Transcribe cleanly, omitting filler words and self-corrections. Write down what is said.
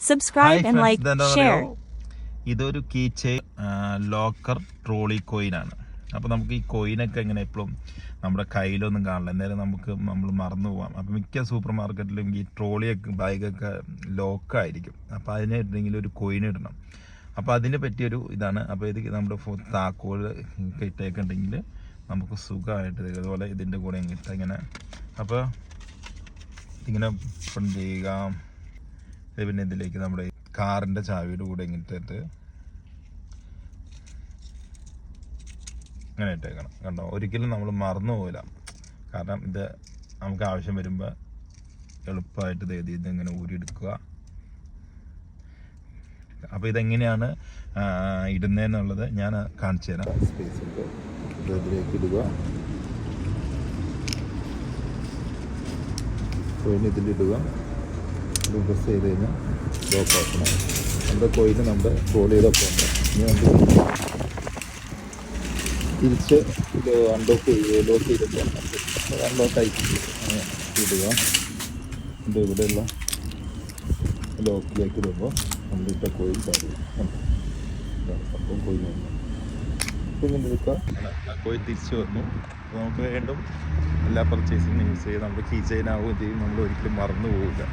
subscribe and like, share. ഇതൊരു key chain locker trolley കോയിനാണ്. അപ്പോൾ നമുക്ക് ഈ കോയിനൊക്കെ എങ്ങനെ എപ്പോഴും നമ്മുടെ കയ്യിലൊന്നും കാണില്ല, എന്തായാലും നമ്മൾ മറന്നു പോകാം. അപ്പോൾ മിക്ക സൂപ്പർ മാർക്കറ്റിലും ഈ ട്രോളിയൊക്കെ ബാഗൊക്കെ ലോക്കായിരിക്കും. അപ്പോൾ അതിന് എന്തെങ്കിലും ഒരു കോയിൻ ഇടണം. അപ്പോൾ അതിനെ പറ്റിയൊരു ഇതാണ്. അപ്പോൾ ഇത് നമ്മുടെ താക്കോൽ ഇട്ടൊക്കെ ഉണ്ടെങ്കിൽ നമുക്ക് സുഖമായിട്ട് ഇതുപോലെ ഇതിൻ്റെ കൂടെ ഇട്ട് ഇങ്ങനെ അപ്പോൾ ഇങ്ങനെ ഫ്രണ്ട് ചെയ്യുക. പിന്നെ ഇതിലേക്ക് നമ്മുടെ കാറിൻ്റെ ചാവിയുടെ കൂടെ ഇങ്ങിട്ടിട്ട് അങ്ങനെ ഇട്ടേക്കണം. കണ്ടോ, ഒരിക്കലും നമ്മൾ മറന്നു പോകില്ല. കാരണം ഇത് നമുക്ക് ആവശ്യം വരുമ്പോൾ എളുപ്പമായിട്ട് ഇതിങ്ങനെ ഊരിയെടുക്കുക. അപ്പോൾ ഇതെങ്ങനെയാണ് ഇടുന്നതെന്നുള്ളത് ഞാൻ കാണിച്ചു തരാം. സ്പേസ് ഉണ്ട്, ഇതിലേക്ക് ഇടുക. കോയിൻ ഇതിലിടുക. ഇത് പ്രസ് ചെയ്ത് കഴിഞ്ഞാൽ ലോക്ക് ആക്കണം. നമ്മുടെ കോയിന് നമ്മുടെ റോൾ ചെയ്തൊക്കെ ഉണ്ട്. ഇനി നമുക്ക് തിരിച്ച് ഇത് അൺലോക്ക് ലോക്ക് ചെയ്തിട്ട് അൺലോക്കായി ഇടുക. ഇത് ഇവിടെയുള്ള ലോക്കിലേക്ക് ഇടുമ്പോൾ നമ്മളിട്ട കോയിൻ സാധിക്കും. സംഭവം കോയിൻ വന്നു. ഇങ്ങനെ എടുക്കുക. കോയിൻ തിരിച്ച് വന്നു. അപ്പോൾ നമുക്ക് വീണ്ടും എല്ലാ പർച്ചേസിങ്ങും യൂസ് ചെയ്ത് നമ്മുടെ കീ ചെയിൻ ആവുകയും ചെയ്യും. നമ്മൾ ഒരിക്കലും മറന്നു പോകില്ല.